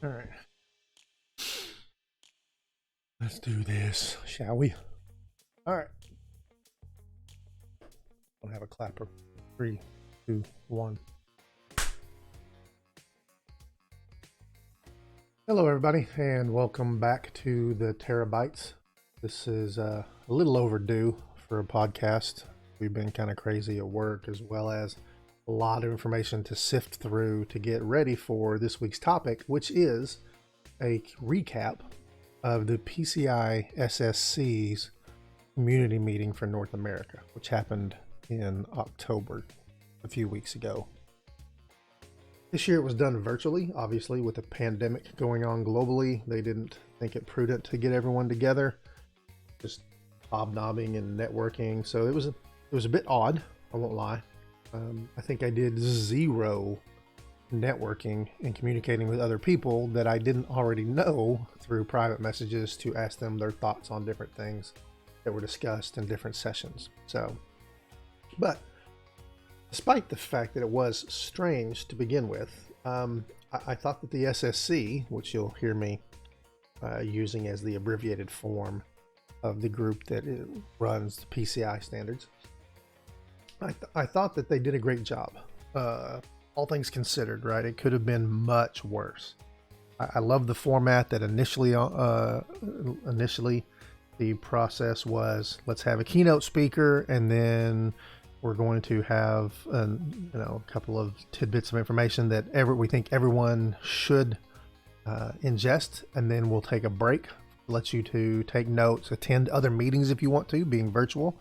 All right, let's do this, shall we? All right, I'll have a clapper. 3, 2, 1. Hello, everybody, and welcome back to the Terabytes. This is a little overdue for a podcast. We've been kind of crazy at work, as well as a lot of information to sift through to get ready for this week's topic, which is a recap of the PCI SSC's community meeting for North America, which happened in October a few weeks ago. This year it was done virtually, obviously, with a pandemic going on globally. They didn't think it prudent to get everyone together, just hobnobbing and networking. So it was a bit odd, I won't lie. I think I did zero networking and communicating with other people that I didn't already know through private messages to ask them their thoughts on different things that were discussed in different sessions. But despite the fact that it was strange to begin with, I thought that the SSC, which you'll hear me using as the abbreviated form of the group that runs the PCI standards, I thought that they did a great job. All things considered, right? It could have been much worse. I love the format that initially the process was, let's have a keynote speaker, and then we're going to have a couple of tidbits of information that we think everyone should ingest, and then we'll take a break, let you to take notes, attend other meetings if you want to, being virtual.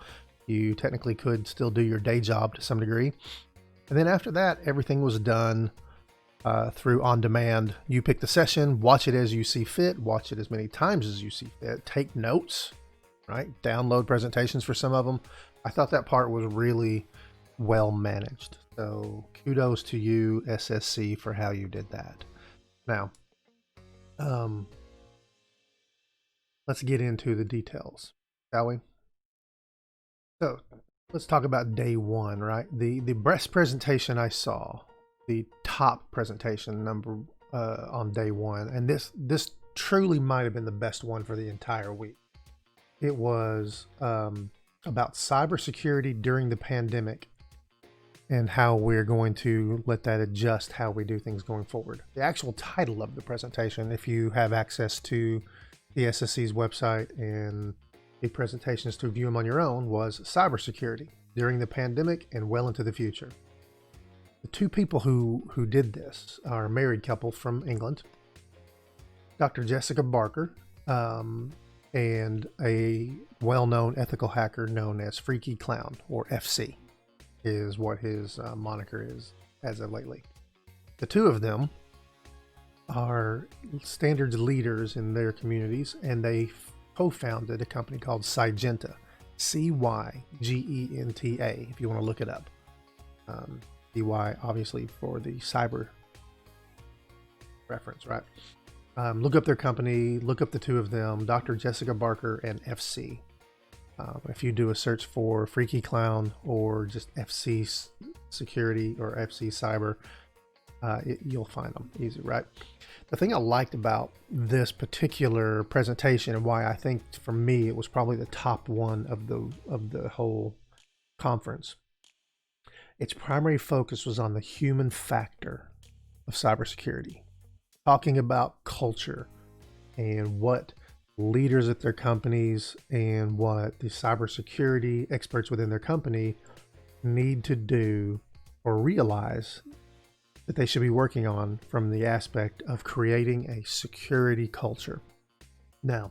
You technically could still do your day job to some degree. And then after that, everything was done through on demand. You pick the session, watch it as you see fit, watch it as many times as you see fit, take notes, right? Download presentations for some of them. I thought that part was really well managed. So kudos to you, SSC, for how you did that. Now, let's get into the details, shall we? So let's talk about day one, right? The best presentation I saw, the top presentation number on day one, and this truly might have been the best one for the entire week. It was about cybersecurity during the pandemic and how we're going to let that adjust how we do things going forward. The actual title of the presentation, if you have access to the SSC's website and the presentations to view them on your own, was cybersecurity during the pandemic and well into the future. The two people who did this are a married couple from England, Dr. Jessica Barker, and a well-known ethical hacker known as Freaky Clown, or FC, is what his moniker is as of lately. The two of them are standards leaders in their communities, and they co-founded a company called Cygenta, Cygenta, if you want to look it up. CY, obviously, for the cyber reference, right? Look up their company, look up the two of them, Dr. Jessica Barker and FC. If you do a search for Freaky Clown or just FC Security or FC Cyber, you'll find them easy, right? The thing I liked about this particular presentation, and why I think for me it was probably the top one of the whole conference, its primary focus was on the human factor of cybersecurity, talking about culture and what leaders at their companies and what the cybersecurity experts within their company need to do or realize that they should be working on from the aspect of creating a security culture. Now,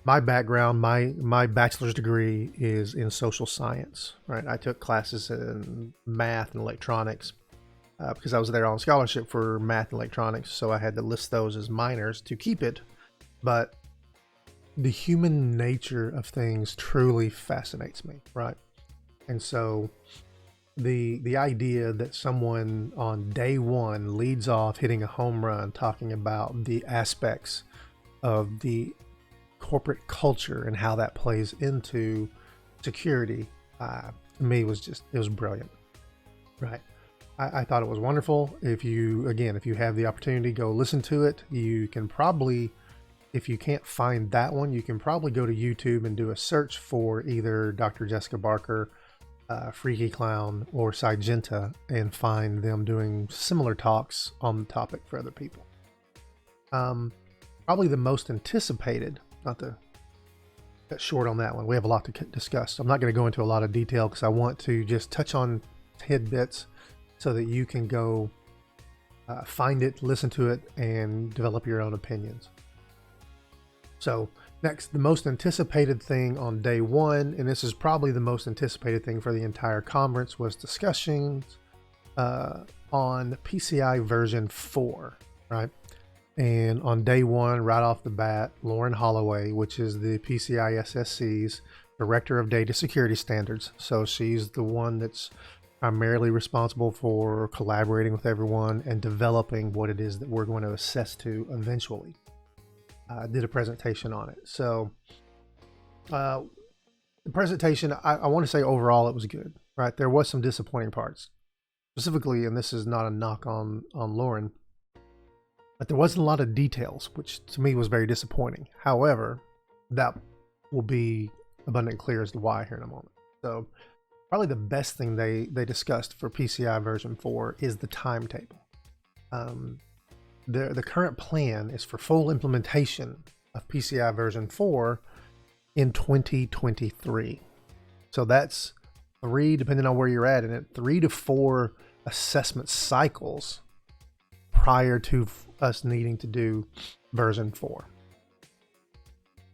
my background, my bachelor's degree is in social science, right? I took classes in math and electronics because I was there on scholarship for math and electronics, so I had to list those as minors to keep it. But the human nature of things truly fascinates me, right? And so the idea that someone on day one leads off hitting a home run talking about the aspects of the corporate culture and how that plays into security, to me was brilliant, right? I thought it was wonderful. If you have the opportunity, go listen to it. You can probably, if you can't find that one, you can probably go to YouTube and do a search for either Dr. Jessica Barker, Freaky Clown, or Sygenta, and find them doing similar talks on the topic for other people. Probably the most anticipated, not to cut short on that one, we have a lot to discuss. I'm not going to go into a lot of detail because I want to just touch on tidbits so that you can go find it, listen to it, and develop your own opinions. So next, the most anticipated thing on day one, and this is probably the most anticipated thing for the entire conference, was discussions on PCI version 4, right? And on day one, right off the bat, Lauren Holloway, which is the PCI SSC's Director of Data Security Standards. So she's the one that's primarily responsible for collaborating with everyone and developing what it is that we're going to assess to eventually. Did a presentation on it. So the presentation, I want to say overall it was good, right? There was some disappointing parts. Specifically, and this is not a knock on Lauren, but there wasn't a lot of details, which to me was very disappointing. However, that will be abundantly clear as to why here in a moment. So probably the best thing they discussed for PCI version 4 is the timetable. The current plan is for full implementation of PCI version 4 in 2023. So that's depending on where you're at in it, 3 to 4 assessment cycles prior to us needing to do version 4.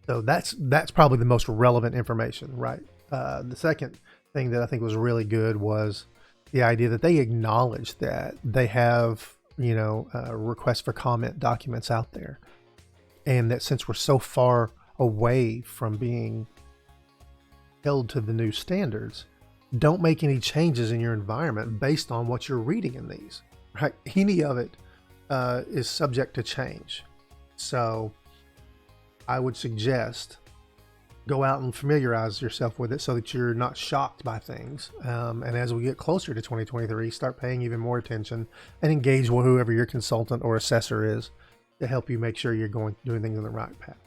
So that's probably the most relevant information, right? The second thing that I think was really good was the idea that they acknowledged that they have, requests for comment documents out there. And that since we're so far away from being held to the new standards, don't make any changes in your environment based on what you're reading in these, right? Any of it is subject to change. So I would suggest go out and familiarize yourself with it so that you're not shocked by things. And as we get closer to 2023, start paying even more attention and engage with whoever your consultant or assessor is to help you make sure you're doing things on the right path.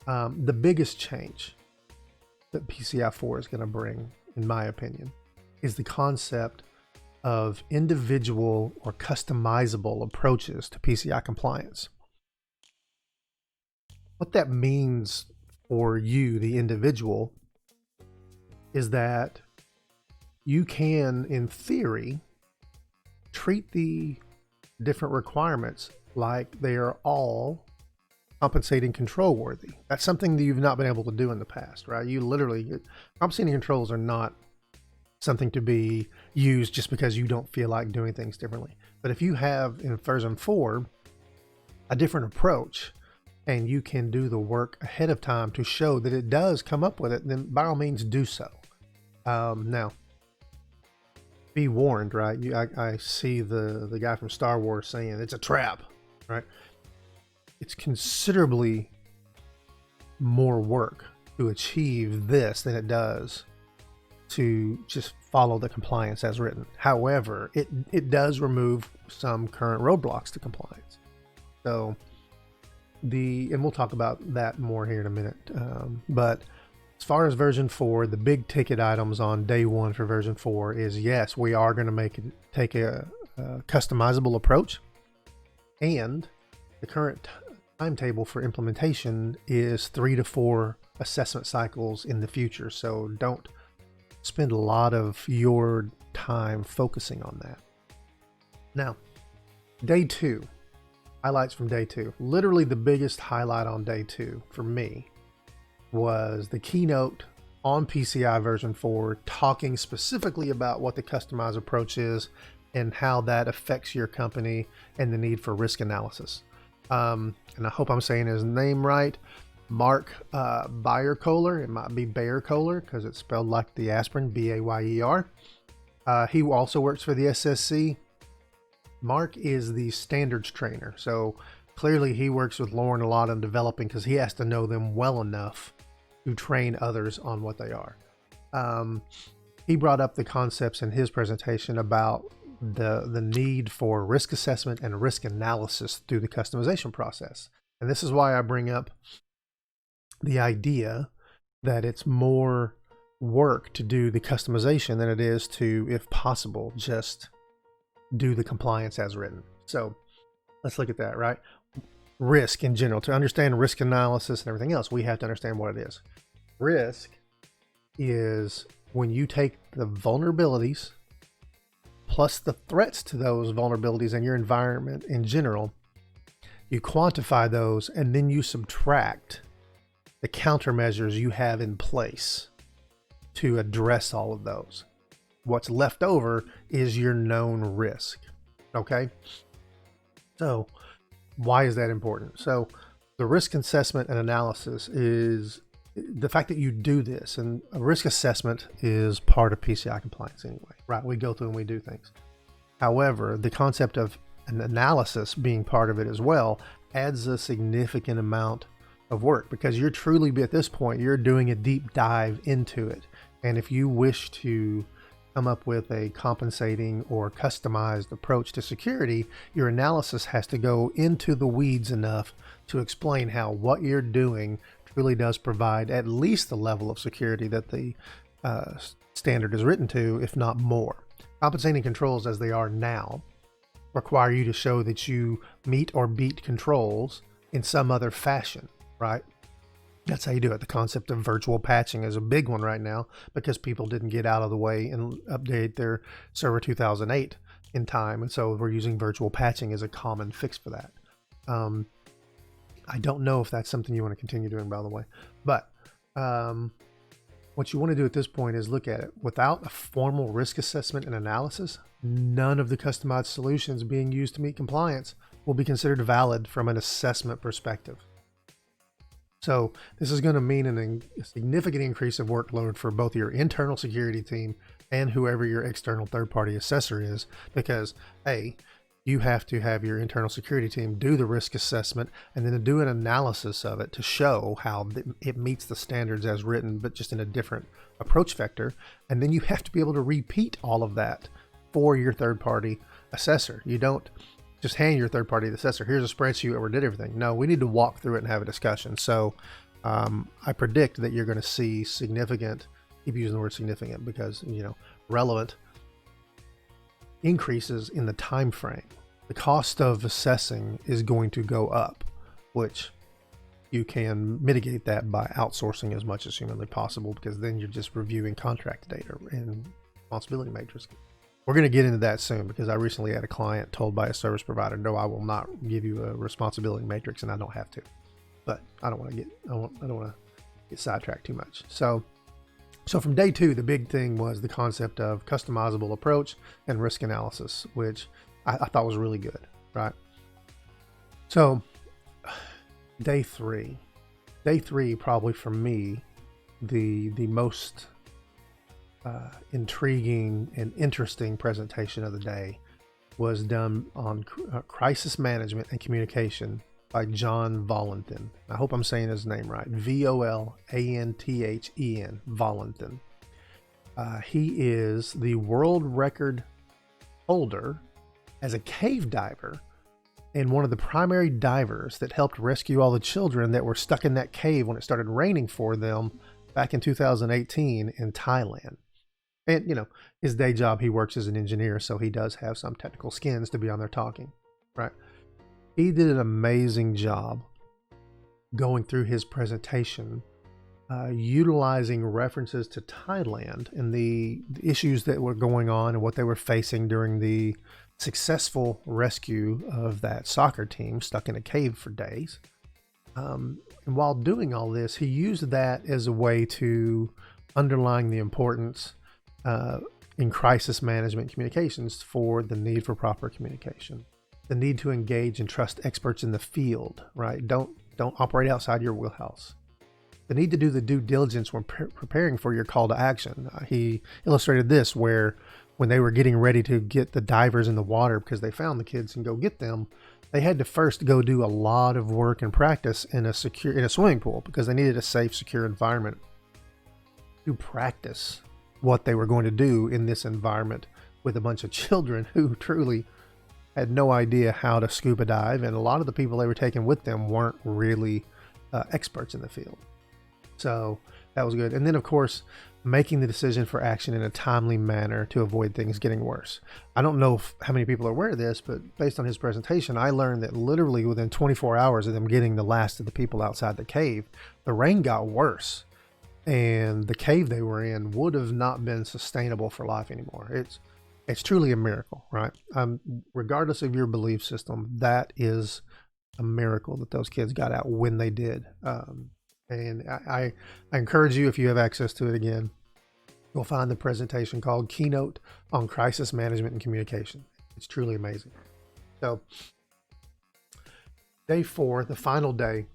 The biggest change that PCI 4 is going to bring, in my opinion, is the concept of individual or customizable approaches to PCI compliance. What that means for you, the individual, is that you can, in theory, treat the different requirements like they are all compensating control worthy. That's something that you've not been able to do in the past, right? Compensating controls are not something to be used just because you don't feel like doing things differently. But if you have in version 4 a different approach and you can do the work ahead of time to show that it does come up with it, then by all means do so. Now, be warned, right? I see the guy from Star Wars saying it's a trap, right? It's considerably more work to achieve this than it does to just follow the compliance as written. However, it does remove some current roadblocks to compliance. So and we'll talk about that more here in a minute. But as far as version 4, the big ticket items on day one for version 4 is, yes, we are going to take a customizable approach, and the current timetable for implementation is 3 to 4 assessment cycles in the future. So don't spend a lot of your time focusing on that. Now, day 2, highlights from day 2. Literally the biggest highlight on day 2 for me was the keynote on PCI version 4, talking specifically about what the customized approach is and how that affects your company and the need for risk analysis. And I hope I'm saying his name right. Mark Bayer-Kohler. It might be Bayer-Kohler because it's spelled like the aspirin, B-A-Y-E-R. He also works for the SSC. Mark is the standards trainer. So clearly he works with Lauren a lot on developing, because he has to know them well enough to train others on what they are. He brought up the concepts in his presentation about the need for risk assessment and risk analysis through the customization process. And this is why I bring up the idea that it's more work to do the customization than it is to, if possible, just do the compliance as written. So let's look at that, right? Risk in general. To understand risk analysis and everything else, we have to understand what it is. Risk is when you take the vulnerabilities plus the threats to those vulnerabilities and your environment in general, you quantify those, and then you subtract the countermeasures you have in place to address all of those. What's left over is your known risk. Okay? So why is that important? So the risk assessment and analysis is the fact that you do this, and a risk assessment is part of PCI compliance anyway, right? We go through and we do things. However, the concept of an analysis being part of it as well adds a significant amount of work, because you're truly, at this point, you're doing a deep dive into it. And if you wish to come up with a compensating or customized approach to security, your analysis has to go into the weeds enough to explain how what you're doing truly does provide at least the level of security that the standard is written to, if not more. Compensating controls as they are now require you to show that you meet or beat controls in some other fashion, right? That's how you do it. The concept of virtual patching is a big one right now because people didn't get out of the way and update their server 2008 in time. And so we're using virtual patching as a common fix for that. I don't know if that's something you want to continue doing, by the way, but what you want to do at this point is look at it. Without a formal risk assessment and analysis, none of the customized solutions being used to meet compliance will be considered valid from an assessment perspective. So this is going to mean a significant increase of workload for both your internal security team and whoever your external third-party assessor is, because A, you have to have your internal security team do the risk assessment and then do an analysis of it to show how it meets the standards as written, but just in a different approach vector. And then you have to be able to repeat all of that for your third-party assessor. You don't just hand your third-party assessor, here's a spreadsheet where we did everything. No, we need to walk through it and have a discussion. So I predict that you're going to see significant, keep using the word significant because, relevant increases in the time frame. The cost of assessing is going to go up, which you can mitigate that by outsourcing as much as humanly possible, because then you're just reviewing contract data and responsibility matrix. We're going to get into that soon, because I recently had a client told by a service provider, no, I will not give you a responsibility matrix, and I don't have to. But I don't want to get sidetracked too much. So from day two, the big thing was the concept of customizable approach and risk analysis, which I thought was really good, right? So day three probably for me, the most intriguing and interesting presentation of the day was done on crisis management and communication by John Volanthen. I hope I'm saying his name right. Volanthen, Volanthen. He is the world record holder as a cave diver and one of the primary divers that helped rescue all the children that were stuck in that cave when it started raining for them back in 2018 in Thailand. And, his day job, he works as an engineer, so he does have some technical skins to be on there talking, right? He did an amazing job going through his presentation, utilizing references to Thailand and the issues that were going on and what they were facing during the successful rescue of that soccer team stuck in a cave for days. And while doing all this, he used that as a way to underline the importance in crisis management communications for the need for proper communication, the need to engage and trust experts in the field, right? Don't operate outside your wheelhouse. The need to do the due diligence when preparing for your call to action. He illustrated this where when they were getting ready to get the divers in the water because they found the kids and go get them, they had to first go do a lot of work and practice in a swimming pool because they needed a safe, secure environment to practice what they were going to do in this environment with a bunch of children who truly had no idea how to scuba dive, and a lot of the people they were taking with them weren't really experts in the field. So that was good. And then, of course, making the decision for action in a timely manner to avoid things getting worse. I don't know how many people are aware of this, but based on his presentation, I learned that literally within 24 hours of them getting the last of the people outside the cave, the rain got worse, and the cave they were in would have not been sustainable for life anymore. It's truly a miracle, right? Regardless of your belief system, that is a miracle that those kids got out when they did. And I encourage you, if you have access to it again, you'll find the presentation called Keynote on Crisis Management and Communication. It's truly amazing. So day 4, the final day,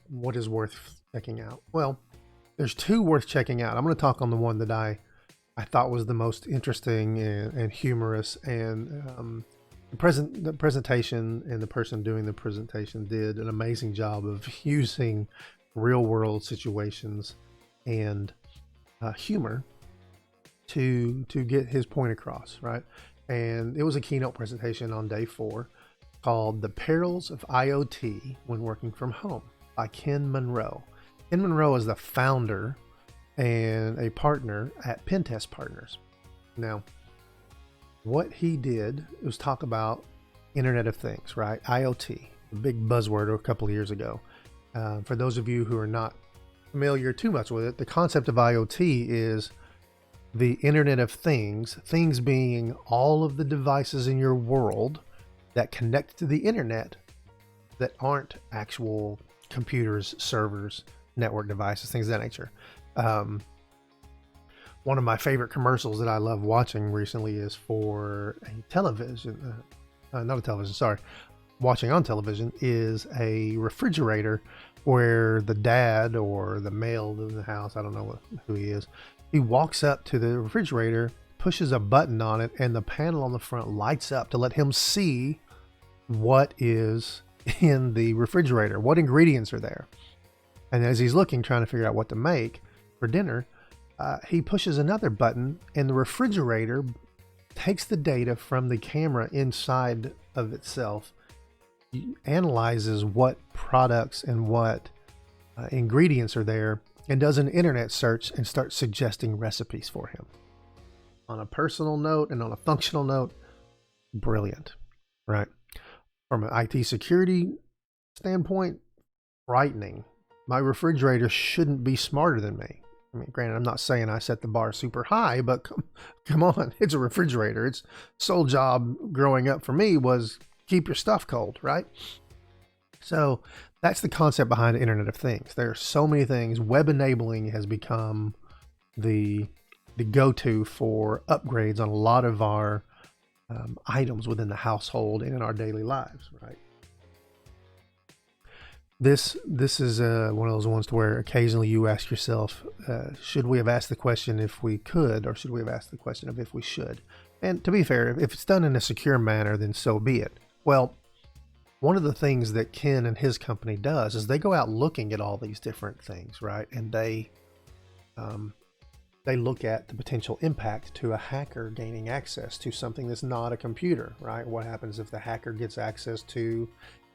what is worth checking out? Well, there's 2 worth checking out. I'm going to talk on the one that I thought was the most interesting and humorous, and the presentation and the person doing the presentation did an amazing job of using real world situations and humor to get his point across, right? And it was a keynote presentation on day 4 called The Perils of IoT When Working From Home by Ken Monroe. Ken Monroe is the founder and a partner at Pentest Partners. Now, what he did was talk about Internet of Things, right? IoT, a big buzzword a couple of years ago. For those of you who are not familiar too much with it, the concept of IoT is the Internet of Things, things being all of the devices in your world that connect to the internet that aren't actual computers, servers, network devices, things of that nature. One of my favorite commercials that I love watching recently is for a television, not a television, sorry, watching on television is a refrigerator where the dad or the male in the house, I don't know who he is, he walks up to the refrigerator, pushes a button on it, and the panel on the front lights up to let him see what is in the refrigerator, what ingredients are there. And as he's looking, trying to figure out what to make for dinner, he pushes another button, and the refrigerator takes the data from the camera inside of itself, analyzes what products and what ingredients are there, and does an internet search and starts suggesting recipes for him. On a personal note and on a functional note, brilliant, right? From an IT security standpoint, frightening. My refrigerator shouldn't be smarter than me. I mean, granted, I'm not saying I set the bar super high, but come on, it's a refrigerator. Its sole job growing up for me was keep your stuff cold, right? So that's the concept behind the Internet of Things. There are so many things. Web enabling has become the go-to for upgrades on a lot of our items within the household and in our daily lives, right? This is one of those ones to where occasionally you ask yourself, should we have asked the question if we could, or should we have asked the question of if we should? And to be fair, if it's done in a secure manner, then so be it. Well, one of the things that Ken and his company does is they go out looking at all these different things, right? And they look at the potential impact to a hacker gaining access to something that's not a computer, right? What happens if the hacker gets access to,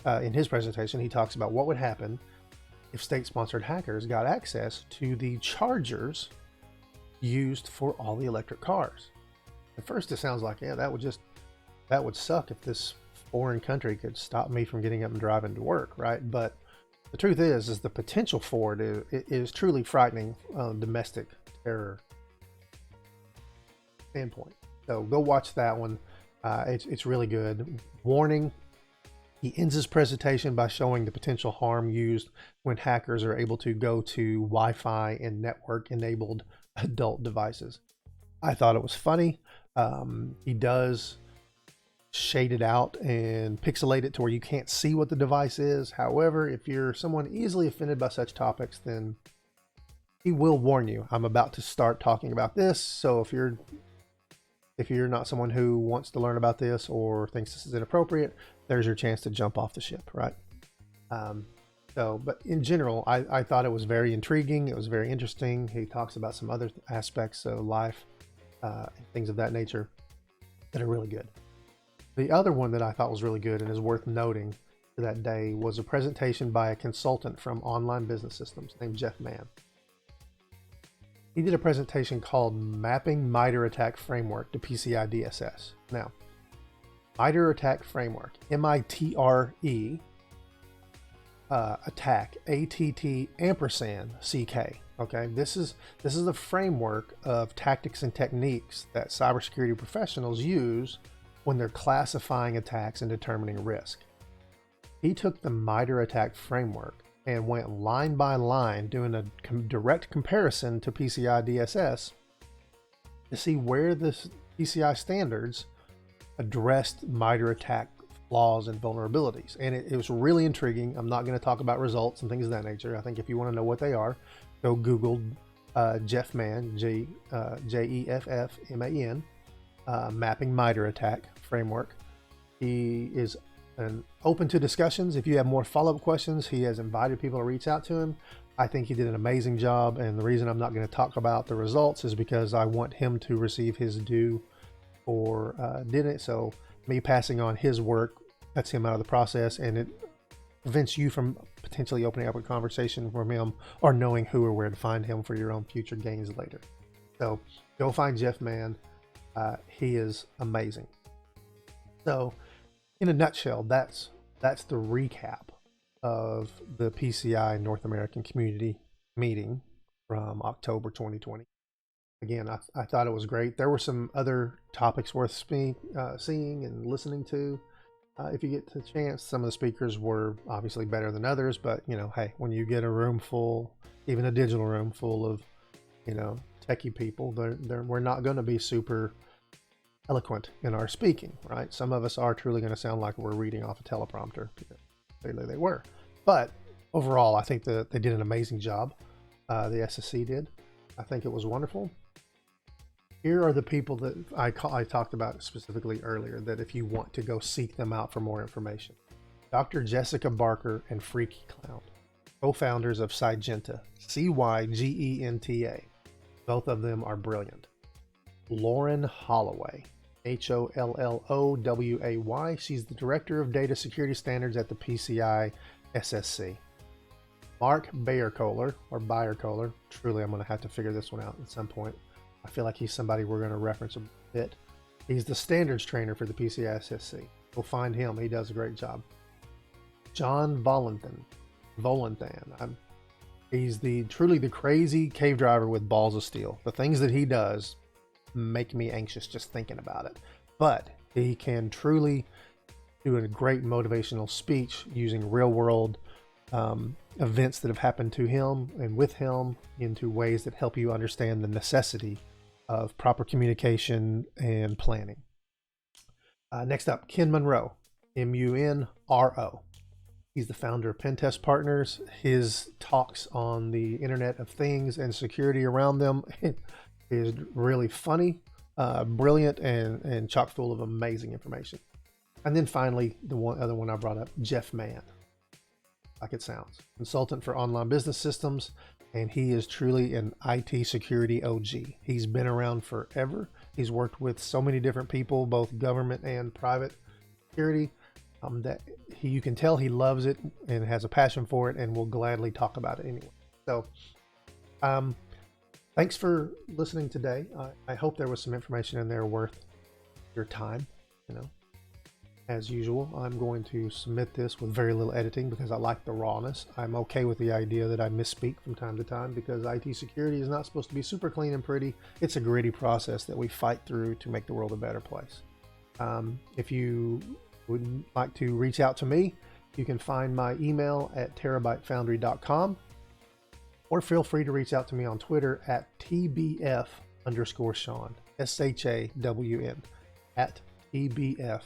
in his presentation, he talks about what would happen if state-sponsored hackers got access to the chargers used for all the electric cars. At first it sounds like, yeah, that would suck if this foreign country could stop me from getting up and driving to work, right? But the truth is the potential for it is truly frightening domestic terror standpoint. So go watch that one. It's really good. Warning, he ends his presentation by showing the potential harm used when hackers are able to go to Wi-Fi and network-enabled adult devices. I thought it was funny. He does shade it out and pixelate it to where you can't see what the device is. However, if you're someone easily offended by such topics, then he will warn you. I'm about to start talking about this, so if you're not someone who wants to learn about this or thinks this is inappropriate, there's your chance to jump off the ship, right? But in general, I thought it was very intriguing. It was very interesting. He talks about some other aspects of life and things of that nature that are really good. The other one that I thought was really good and is worth noting for that day was a presentation by a consultant from Online Business Systems named Jeff Mann. He did a presentation called Mapping MITRE Attack Framework to PCI DSS. Now, MITRE Attack Framework, M-I-T-R-E, attack, A-T-T ampersand C-K. Okay, this is a framework of tactics and techniques that cybersecurity professionals use when they're classifying attacks and determining risk. He took the MITRE attack framework and went line by line doing a direct comparison to PCI DSS to see where the PCI standards addressed MITRE attack flaws and vulnerabilities. And it was really intriguing. I'm not going to talk about results and things of that nature. I think if you want to know what they are, go Google Jeff Mann, J-E-F-F-M-A-N, Mapping MITRE Attack Framework. He is open to discussions. If you have more follow-up questions, he has invited people to reach out to him. I think he did an amazing job, and the reason I'm not going to talk about the results is because I want him to receive his due for did it. So me passing on his work cuts him out of the process, and it prevents you from potentially opening up a conversation from him or knowing who or where to find him for your own future gains later. So go find Jeff Mann. He is amazing. So in a nutshell, that's the recap of the PCI North American Community Meeting from October 2020. Again, I thought it was great. There were some other topics worth seeing and listening to. If you get the chance, some of the speakers were obviously better than others, but hey, when you get a room full, even a digital room full of, techie people, we're not going to be super eloquent in our speaking, right? Some of us are truly going to sound like we're reading off a teleprompter. Clearly they were. But overall, I think that they did an amazing job. The SSC did. I think it was wonderful. Here are the people that I talked about specifically earlier, that if you want to go seek them out for more information. Dr. Jessica Barker and Freaky Clown, co-founders of Cygenta, C-Y-G-E-N-T-A. Both of them are brilliant. Lauren Holloway, H-O-L-L-O-W-A-Y. She's the Director of Data Security Standards at the PCI SSC. Mark Bayerkohler, truly I'm going to have to figure this one out at some point. I feel like he's somebody we're going to reference a bit. He's the standards trainer for the PCI SSC. Go find him. He does a great job. John Volanthan. He's truly the crazy cave driver with balls of steel. The things that he does make me anxious just thinking about it. But he can truly do a great motivational speech using real world events that have happened to him and with him into ways that help you understand the necessity of proper communication and planning. Next up, Ken Monroe, M-U-N-R-O. He's the founder of Pentest Partners. His talks on the Internet of Things and security around them is really funny, brilliant, and chock full of amazing information. And then finally, the other one I brought up, Jeff Mann. Like it sounds. Consultant for Online Business Systems, and he is truly an IT security OG. He's been around forever. He's worked with so many different people, both government and private security, that you can tell he loves it and has a passion for it and will gladly talk about it anyway. So thanks for listening today. I hope there was some information in there worth your time. As usual, I'm going to submit this with very little editing because I like the rawness. I'm okay with the idea that I misspeak from time to time because IT security is not supposed to be super clean and pretty. It's a gritty process that we fight through to make the world a better place. If you would like to reach out to me, you can find my email at terabytefoundry.com, or feel free to reach out to me on Twitter at TBF_Shawn, SHAWN, at TBF_SHAW.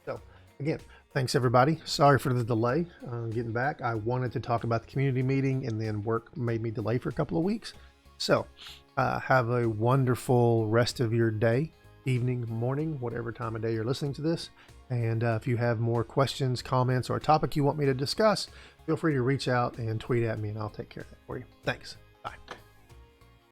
So again, thanks everybody. Sorry for the delay getting back. I wanted to talk about the community meeting and then work made me delay for a couple of weeks. So have a wonderful rest of your day, evening, morning, whatever time of day you're listening to this. And if you have more questions, comments, or a topic you want me to discuss, feel free to reach out and tweet at me and I'll take care of that for you. Thanks. Bye.